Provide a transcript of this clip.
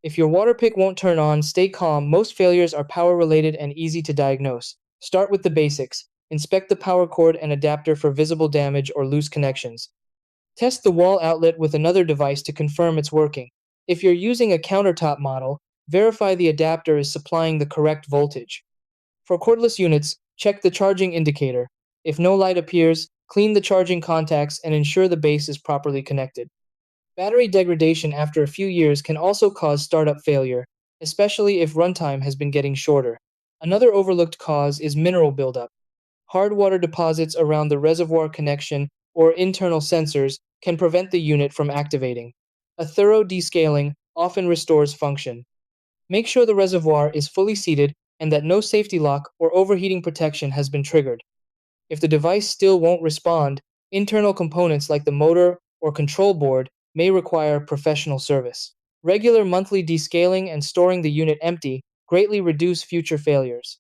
If your Waterpik won't turn on, stay calm. Most failures are power-related and easy to diagnose. Start with the basics. Inspect the power cord and adapter for visible damage or loose connections. Test the wall outlet with another device to confirm it's working. If you're using a countertop model, verify the adapter is supplying the correct voltage. For cordless units, check the charging indicator. If no light appears, clean the charging contacts and ensure the base is properly connected. Battery degradation after a few years can also cause startup failure, especially if runtime has been getting shorter. Another overlooked cause is mineral buildup. Hard water deposits around the reservoir connection or internal sensors can prevent the unit from activating. A thorough descaling often restores function. Make sure the reservoir is fully seated and that no safety lock or overheating protection has been triggered. If the device still won't respond, internal components like the motor or control board may require professional service. Regular monthly descaling and storing the unit empty greatly reduce future failures.